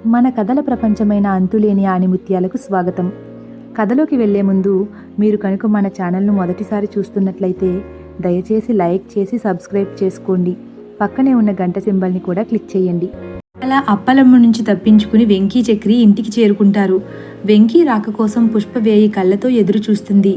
మన కథల ప్రపంచమైన అంతులేని ఆణిముత్యాలకు స్వాగతం. కథలోకి వెళ్లే ముందు మీరు కనుక మన ఛానల్ను మొదటిసారి చూస్తున్నట్లయితే దయచేసి లైక్ చేసి సబ్స్క్రైబ్ చేసుకోండి. పక్కనే ఉన్న గంట సింబల్ని కూడా క్లిక్ చేయండి. అలా అప్పలమ్మ నుంచి తప్పించుకుని వెంకీ చక్రి ఇంటికి చేరుకుంటారు. వెంకీ రాక కోసం పుష్ప వేయి కళ్ళతో ఎదురు చూస్తుంది.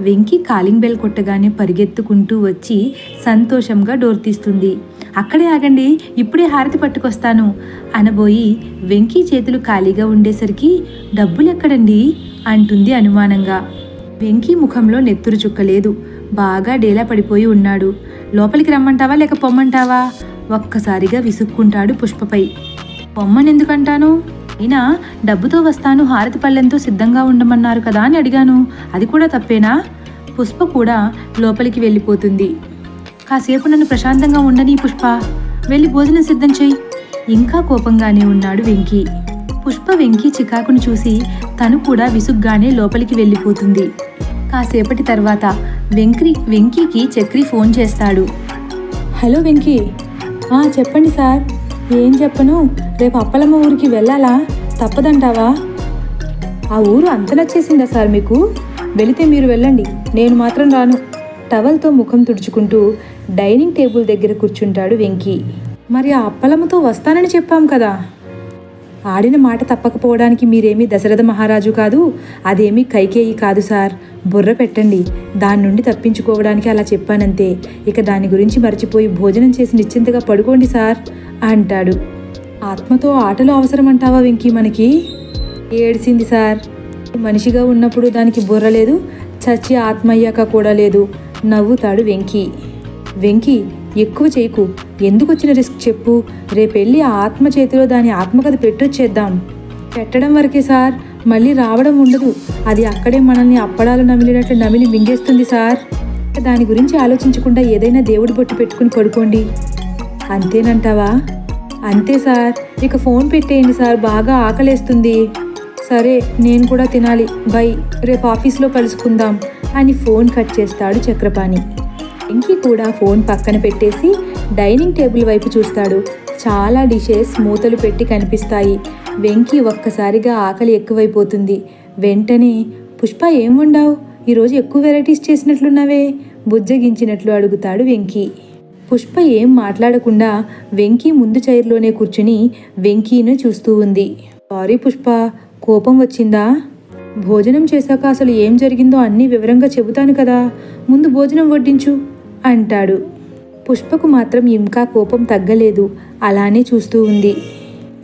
వెంకీ కాలింగ్ బెల్ కొట్టగానే పరిగెత్తుకుంటూ వచ్చి సంతోషంగా డోర్ తీస్తుంది. అక్కడే ఆగండి, ఇప్పుడే హారతి పట్టుకొస్తాను అనబోయి వెంకీ చేతులు ఖాళీగా ఉండేసరికి డబ్బులెక్కడండి అంటుంది అనుమానంగా. వెంకీ ముఖంలో నెత్తురు చుక్కలేదు. బాగా డేలా పడిపోయి ఉన్నాడు. లోపలికి రమ్మంటావా లేక పొమ్మంటావా? ఒక్కసారిగా విసుక్కుంటాడు పుష్పపై. పొమ్మనెందుకంటాను? అయినా డబ్బుతో వస్తాను, హారతి పళ్ళెంతో సిద్ధంగా ఉండమన్నారు కదా అని అడిగాను. అది కూడా తప్పేనా? పుష్ప కూడా లోపలికి వెళ్ళిపోతుంది. కాసేపు నన్ను ప్రశాంతంగా ఉండని పుష్ప, వెళ్ళి భోజనం సిద్ధం చెయ్యి. ఇంకా కోపంగానే ఉన్నాడు వెంకీ. పుష్ప వెంకీ చికాకును చూసి తను కూడా విసుగ్గానే లోపలికి వెళ్ళిపోతుంది. కాసేపటి తర్వాత వెంకీకి చక్రి ఫోన్ చేస్తాడు. హలో వెంకీ. చెప్పండి సార్. ఏం చెప్పను, రేపు అప్పలమ్మ ఊరికి వెళ్ళాలా? తప్పదంటావా? ఆ ఊరు అంత నచ్చేసిందా సార్ మీకు? వెళితే మీరు వెళ్ళండి, నేను మాత్రం రాను. టవల్తో ముఖం తుడుచుకుంటూ డైనింగ్ టేబుల్ దగ్గర కూర్చుంటాడు వెంకీ. మరి ఆ అప్పలమ్మతో వస్తానని చెప్పాం కదా. ఆడిన మాట తప్పకపోవడానికి మీరేమీ దశరథ మహారాజు కాదు, అదేమీ కైకేయి కాదు సార్. బుర్ర పెట్టండి. దాని నుండి తప్పించుకోవడానికి అలా చెప్పానంతే. ఇక దాని గురించి మర్చిపోయి భోజనం చేసి నిశ్చింతగా పడుకోండి సార్ అంటాడు. ఆత్మతో ఆటలు అవసరమంటావా వెంకీ మనకి? ఏడ్చింది సార్. మనిషిగా ఉన్నప్పుడు దానికి బుర్ర లేదు, చచ్చి ఆత్మయ్యాక కూడా లేదు నవ్వుతాడు వెంకీ. వెంకీ, ఎక్కువ చేయకు. ఎందుకు వచ్చిన రిస్క్ చెప్పు. రేపెళ్ళి ఆ ఆత్మ చేతిలో దాని ఆత్మకథ పెట్టొచ్చేద్దాం. పెట్టడం వరకే సార్, మళ్ళీ రావడం ఉండదు. అది అక్కడే మనల్ని అప్పడాలు నమిలినట్లు నమిలి మింగేస్తుంది సార్. దాని గురించి ఆలోచించకుండా ఏదైనా దేవుడి బొట్టు పెట్టుకుని పడుకోండి. అంతేనంటావా? అంతే సార్. ఇక ఫోన్ పెట్టేయండి సార్, బాగా ఆకలేస్తుంది. సరే, నేను కూడా తినాలి. బై, రేపు ఆఫీస్లో కలుసుకుందాం అని ఫోన్ కట్ చేస్తాడు చక్రపాణి. వెంకీ కూడా ఫోన్ పక్కన పెట్టేసి డైనింగ్ టేబుల్ వైపు చూస్తాడు. చాలా డిషెస్ మూతలు పెట్టి కనిపిస్తాయి. వెంకీ ఒక్కసారిగా ఆకలి ఎక్కువైపోతుంది. వెంటనే, పుష్ప ఏం వండావు? ఈరోజు ఎక్కువ వెరైటీస్ చేసినట్లున్నావే బుజ్జగించినట్లు అడుగుతాడు వెంకీ. పుష్ప ఏం మాట్లాడకుండా వెంకీ ముందు చైర్లోనే కూర్చుని వెంకీని చూస్తూ ఉంది. సారీ పుష్ప, కోపం వచ్చిందా? భోజనం చేశాక అసలు ఏం జరిగిందో అన్నీ వివరంగా చెబుతాను కదా, ముందు భోజనం వడ్డించు అంటాడు. పుష్పకు మాత్రం ఇంకా కోపం తగ్గలేదు. అలానే చూస్తూ ఉంది.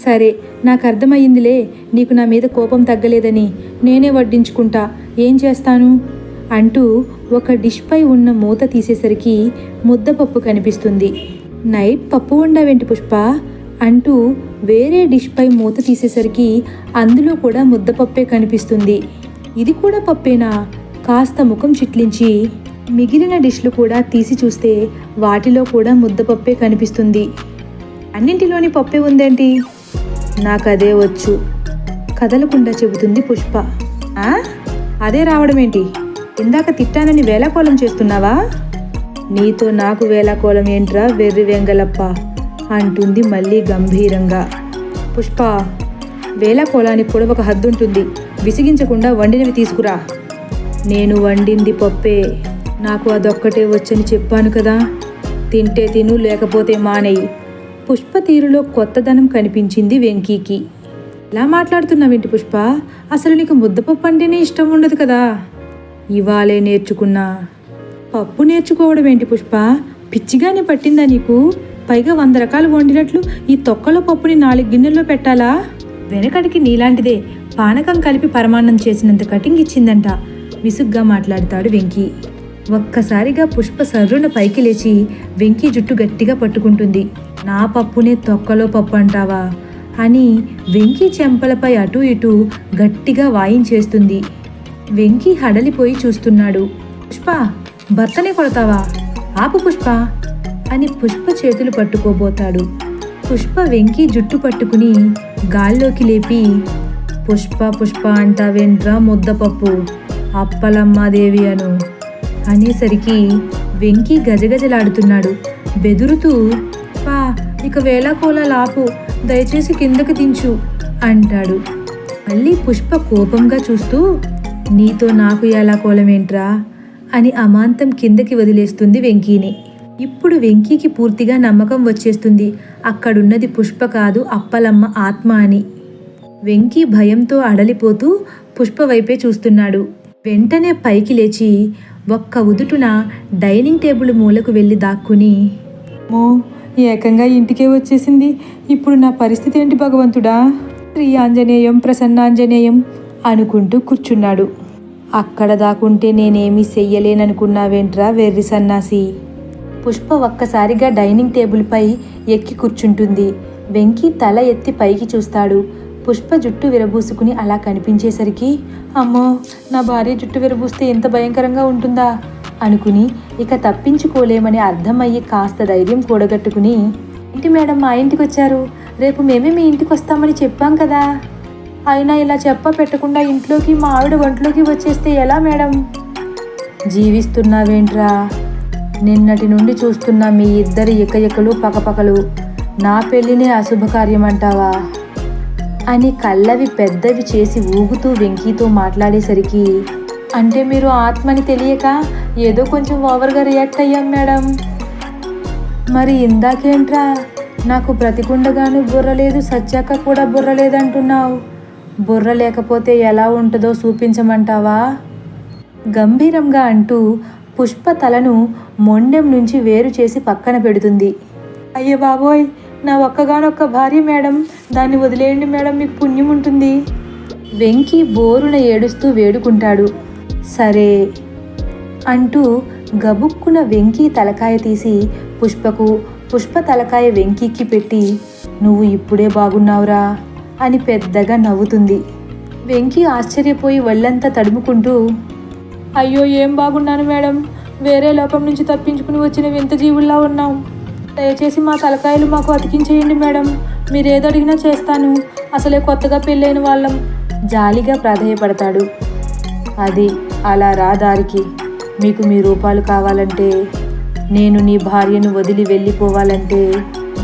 సరే, నాకు అర్థమయ్యిందిలే, నీకు నా మీద కోపం తగ్గలేదని. నేనే వడ్డించుకుంటా, ఏం చేస్తాను అంటూ ఒక డిష్పై ఉన్న మూత తీసేసరికి ముద్దపప్పు కనిపిస్తుంది. నైట్ పప్పు వండావేంటి పుష్ప అంటూ వేరే డిష్పై మూత తీసేసరికి అందులో కూడా ముద్దపప్పే కనిపిస్తుంది. ఇది కూడా పప్పేనా? కాస్త ముఖం చిట్లించి మిగిలిన డిష్లు కూడా తీసి చూస్తే వాటిలో కూడా ముద్దపప్పే కనిపిస్తుంది. అన్నింటిలోని పప్పే ఉందేంటి? నాకదే వచ్చు కదలకుండా చెబుతుంది పుష్ప. అదే రావడమేంటి? ఇందాక తిట్టానని వేళాకోళం చేస్తున్నావా? నీతో నాకు వేళాకోళం ఏంట్రా వెర్రి వెంగలప్ప అంటుంది మళ్ళీ గంభీరంగా. పుష్ప, వేళాకోళానికి కూడా ఒక హద్దుంటుంది. విసిగించకుండా వండినవి తీసుకురా. నేను వండింది పప్పే, నాకు అదొక్కటే వచ్చని చెప్పాను కదా. తింటే తిను, లేకపోతే మానేయి. పుష్ప తీరులో కొత్తదనం కనిపించింది వెంకీకి. ఎలా మాట్లాడుతున్నావేంటి పుష్ప? అసలు నీకు ముద్దపప్పు అంటేనే ఇష్టం ఉండదు కదా. ఇవాళే నేర్చుకున్నా. పప్పు నేర్చుకోవడం ఏంటి పుష్ప? పిచ్చిగానే పట్టిందా నీకు? పైగా 100 రకాలు వండినట్లు ఈ తొక్కలో పప్పుని 4 గిన్నెల్లో పెట్టాలా? వెనకడికి నీలాంటిదే పానకం కలిపి పరమాన్నం చేసినంత కటింగ్ ఇచ్చిందంట విసుగ్గా మాట్లాడతాడు వెంకీ. ఒక్కసారిగా పుష్ప సర్రున పైకి లేచి వెంకీ జుట్టు గట్టిగా పట్టుకుంటుంది. నా పప్పునే తొక్కలో పప్పు అంటావా అని వెంకీ చెంపలపై అటూ ఇటూ గట్టిగా వాయించేస్తుంది. వెంకీ హడలిపోయి చూస్తున్నాడు. పుష్ప, భర్తనే కొడతావా? ఆపు పుష్ప అని పుష్ప చేతులు పట్టుకోబోతాడు. పుష్ప వెంకీ జుట్టు పట్టుకుని గాల్లోకి లేపి, పుష్ప పుష్ప అంటావేంట్రా ముద్దపప్పు, అప్పలమ్మాదేవి అను అనేసరికి వెంకీ గజగజలాడుతున్నాడు. బెదురుతూ, పా, ఇక వేళాకోళాలు ఆపు, దయచేసి కిందకి దించు అంటాడు. మళ్ళీ పుష్ప కోపంగా చూస్తూ, నీతో నాకు ఎలా కోలమేంట్రా అని అమాంతం కిందకి వదిలేస్తుంది వెంకీని. ఇప్పుడు వెంకీకి పూర్తిగా నమ్మకం వచ్చేస్తుంది అక్కడున్నది పుష్ప కాదు అప్పలమ్మ ఆత్మ అని. వెంకీ భయంతో అడలిపోతూ పుష్ప వైపే చూస్తున్నాడు. వెంటనే పైకి లేచి ఒక్క ఉదుటున డైనింగ్ టేబుల్ మూలకు వెళ్ళి దాక్కుని, మో ఏకంగా ఇంటికే వచ్చేసింది, ఇప్పుడు నా పరిస్థితి ఏంటి భగవంతుడా, శ్రీ ఆంజనేయం ప్రసన్నాంజనేయం అనుకుంటూ కూర్చున్నాడు. అక్కడ దాకుంటే నేనేమీ చెయ్యలేననుకున్నావేంట్రా వెర్రి సన్నాసి. పుష్ప ఒక్కసారిగా డైనింగ్ టేబుల్పై ఎక్కి కూర్చుంటుంది. వెంకీ తల ఎత్తి పైకి చూస్తాడు. పుష్ప జుట్టు విరబూసుకుని అలా కనిపించేసరికి, అమ్మో నా భార్య జుట్టు విరబూస్తే ఎంత భయంకరంగా ఉంటుందా అనుకుని ఇక తప్పించుకోలేమని అర్థమయ్యి కాస్త ధైర్యం కూడగట్టుకుని, ఏంటి మేడం మా ఇంటికి వచ్చారు, రేపు మేమే మీ ఇంటికి వస్తామని చెప్పాం కదా, అయినా ఇలా చెప్ప పెట్టకుండా ఇంట్లోకి మా ఆవిడ ఒంట్లోకి వచ్చేస్తే ఎలా మేడం. జీవిస్తున్నావేంట్రా, నిన్నటి నుండి చూస్తున్నా మీ ఇద్దరి ఎకలు పకపకలు, నా పెళ్ళినే అశుభకార్యం అంటావా అని కళ్ళవి పెద్దవి చేసి ఊగుతూ వెంకీతో మాట్లాడేసరికి, అంటే మీరు ఆత్మని తెలియక ఏదో కొంచెం ఓవర్గా రియాక్ట్ అయ్యాం మేడం. మరి ఇందాకేంట్రా నాకు బ్రతికుండగాను బుర్ర లేదు, సచ్చాక కూడా బుర్ర లేదంటున్నావు, బుర్ర లేకపోతే ఎలా ఉంటుందో చూపించమంటావా గంభీరంగా అంటూ పుష్ప తలను మొండెం నుంచి వేరు చేసి పక్కన పెడుతుంది. అయ్యో బాబోయ్, నా ఒక్కగానొక్క భార్య మేడం, దాన్ని వదిలేయండి మేడం, మీకు పుణ్యం ఉంటుంది. వెంకీ బోరున ఏడుస్తూ వేడుకుంటాడు. సరే అంటూ గబుక్కున వెంకీ తలకాయ తీసి పుష్పకు, పుష్ప తలకాయ వెంకీకి పెట్టి, నువ్వు ఇప్పుడే బాగున్నావురా అని పెద్దగా నవ్వుతుంది. వెంకీ ఆశ్చర్యపోయి ఒళ్ళంతా తడుముకుంటూ, అయ్యో ఏం బాగున్నాను మేడం, వేరే లోకం నుంచి తప్పించుకుని వచ్చిన వింత జీవుల్లా ఉన్నాం, దయచేసి మా తలకాయలు మాకు అతికించేయండి మేడం, మీరేదడిగినా చేస్తాను, అసలే కొత్తగా పెళ్ళైన వాళ్ళం జాలిగా ప్రాధేయపడతాడు. అది అలా రా దారికి, మీకు మీ రూపాలు కావాలంటే, నేను నీ భార్యను వదిలి వెళ్ళిపోవాలంటే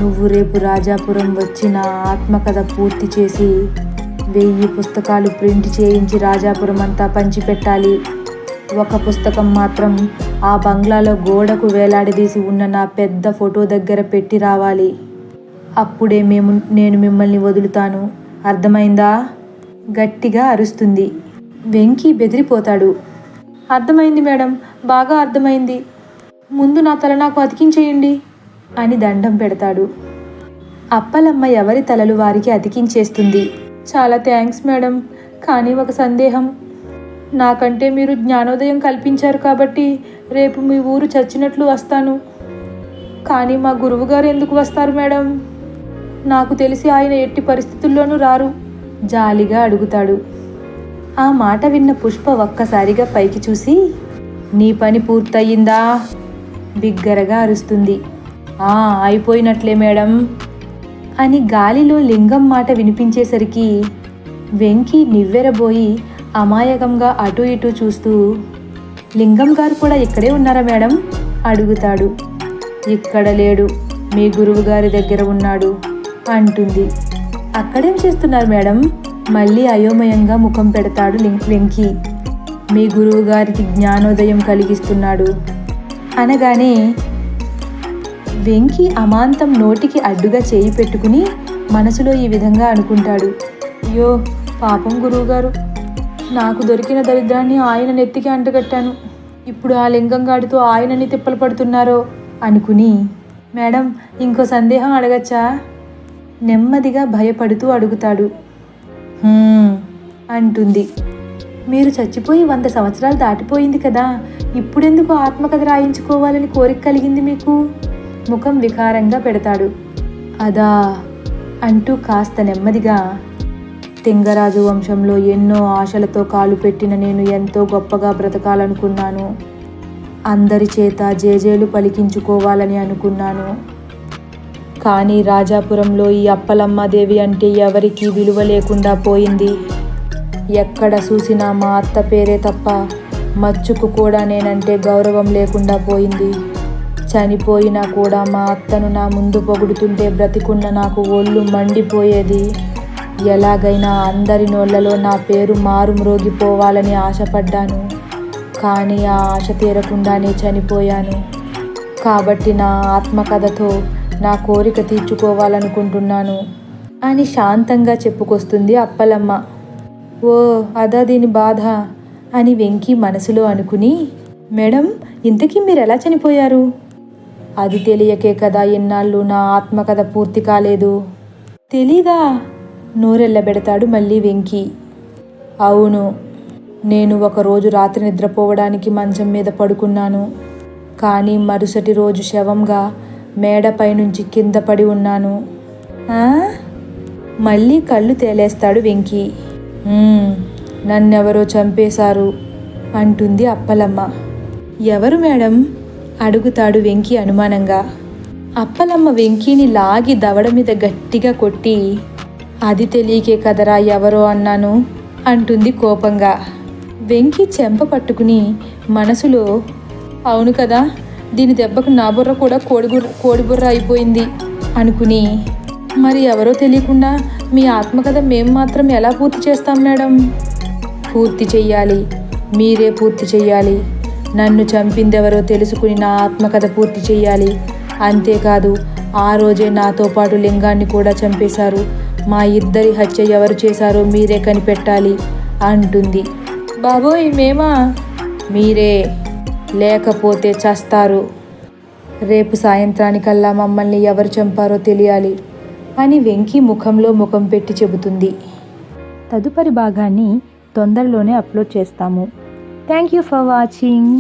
నువ్వు రేపు రాజాపురం వచ్చి నా ఆత్మకథ పూర్తి చేసి 1000 పుస్తకాలు ప్రింట్ చేయించి రాజాపురం అంతా పంచిపెట్టాలి. ఒక పుస్తకం మాత్రం ఆ బంగ్లాలో గోడకు వేలాడదీసి ఉన్న నా పెద్ద ఫోటో దగ్గర పెట్టి రావాలి. అప్పుడే నేను మిమ్మల్ని వదులుతాను, అర్థమైందా గట్టిగా అరుస్తుంది. వెంకీ బెదిరిపోతాడు. అర్థమైంది మేడం, బాగా అర్థమైంది, ముందు నా తల నాకు అతికించేయండి అని దండం పెడతాడు. అప్పలమ్మ ఎవరి తలలు వారికి అతికించేస్తుంది. చాలా థ్యాంక్స్ మేడం, కానీ ఒక సందేహం, నాకంటే మీరు జ్ఞానోదయం కల్పించారు కాబట్టి రేపు మీ ఊరు చచ్చినట్లు వస్తాను, కానీ మా గురువుగారు ఎందుకు వస్తారు మేడం, నాకు తెలిసి ఆయన ఎట్టి పరిస్థితుల్లోనూ రారు జాలిగా అడుగుతాడు. ఆ మాట విన్న పుష్ప ఒక్కసారిగా పైకి చూసి, నీ పని పూర్తయిందా బిగ్గరగా అరుస్తుంది. అయిపోయినట్లే మేడం అని గాలిలో లింగం మాట వినిపించేసరికి వెంకీ నివ్వెరబోయి అమాయకంగా అటు ఇటు చూస్తూ, లింగం గారు కూడా ఇక్కడే ఉన్నారా మేడం అడుగుతాడు. ఇక్కడ లేడు, మీ గురువు గారి దగ్గర ఉన్నాడు అంటుంది. అక్కడేం చేస్తున్నారు మేడం మళ్ళీ అయోమయంగా ముఖం పెడతాడు వెంకీ. మీ గురువు గారికి జ్ఞానోదయం కలిగిస్తున్నాడు అనగానే వెంకీ అమాంతం నోటికి అడ్డుగా చేయి పెట్టుకుని మనసులో ఈ విధంగా అనుకుంటాడు. అయ్యో పాపం గురువుగారు, నాకు దొరికిన దరిద్రాన్ని ఆయన నెత్తికి అంటగట్టాను, ఇప్పుడు ఆ లింగంగాడితో ఆయనని తిప్పలు పడుతున్నారో అనుకుని, మేడం ఇంకో సందేహం అడగచ్చా నెమ్మదిగా భయపడుతూ అడుగుతాడు. అంటుంది. మీరు చచ్చిపోయి 100 సంవత్సరాలు దాటిపోయింది కదా, ఇప్పుడెందుకు ఆత్మకథ రాయించుకోవాలని కోరిక కలిగింది మీకు ముఖం వికారంగా పెడతాడు. అదా అంటూ కాస్త నెమ్మదిగా, తింగరాజు వంశంలో ఎన్నో ఆశలతో కాలు పెట్టిన నేను ఎంతో గొప్పగా బ్రతకాలనుకున్నాను, అందరి చేత జేజేలు పలికించుకోవాలని అనుకున్నాను, కానీ రాజాపురంలో ఈ అప్పలమ్మదేవి అంటే ఎవరికీ విలువ లేకుండా పోయింది. ఎక్కడ చూసినా మా అత్త పేరే తప్ప మచ్చుకు కూడా నేనంటే గౌరవం లేకుండా పోయింది. చనిపోయినా కూడా మా అత్తను నా ముందు పొగుడుతుంటే బ్రతికున్న నాకు ఒళ్ళు మండిపోయేది. ఎలాగైనా అందరి నోళ్లలో నా పేరు మారుమ్రోగిపోవాలని ఆశపడ్డాను. కానీ ఆ ఆశ తీరకుండానే చనిపోయాను. కాబట్టి నా ఆత్మకథతో నా కోరిక తీర్చుకోవాలనుకుంటున్నాను అని శాంతంగా చెప్పుకొస్తుంది అప్పలమ్మ. ఓ అదా దీని బాధ అని వెంకీ మనసులో అనుకుని, మేడం ఇంతకీ మీరు ఎలా చనిపోయారు? అది తెలియకే కదా ఎన్నాళ్ళు నా ఆత్మకథ పూర్తి కాలేదు. తెలీదా? నోరెళ్ళబెడతాడు మళ్ళీ వెంకీ. అవును, నేను ఒకరోజు రాత్రి నిద్రపోవడానికి మంచం మీద పడుకున్నాను. కానీ మరుసటి రోజు శవంగా మేడపై నుంచి కింద పడి ఉన్నాను. మళ్ళీ కళ్ళు తేలేస్తాడు వెంకీ. నన్నెవరో చంపేశారు అంటుంది అప్పలమ్మ. ఎవరు మేడం? అడుగుతాడు వెంకీ అనుమానంగా. అప్పలమ్మ వెంకీని లాగి దవడ మీద గట్టిగా కొట్టి, అది తెలియకే కదరా ఎవరో అన్నాను అంటుంది కోపంగా. వెంకీ చెంప పట్టుకుని మనసులో, అవును కదా, దీని దెబ్బకు నా బుర్ర కూడా కోడిబుర్ర అయిపోయింది అనుకుని, మరి ఎవరో తెలియకుండా మీ ఆత్మకథ మేము మాత్రం ఎలా పూర్తి చేస్తాం మేడం? పూర్తి చెయ్యాలి, మీరే పూర్తి చెయ్యాలి. నన్ను చంపిందెవరో తెలుసుకుని నా ఆత్మకథ పూర్తి చెయ్యాలి. అంతేకాదు ఆ రోజే నాతో పాటు లింగాన్ని కూడా చంపేశారు. మా ఇద్దరి హత్య ఎవరు చేశారో మీరే కనిపెట్టాలి అంటుంది. బాబోయ్ మేమా? మీరే, లేకపోతే చస్తారు. రేపు సాయంత్రానికల్లా మమ్మల్ని ఎవరు చంపారో తెలియాలి అని వెంకీ ముఖంలో ముఖం పెట్టి చెబుతుంది. తదుపరి భాగాన్ని తొందరలోనే అప్లోడ్ చేస్తాము. Thank you for watching.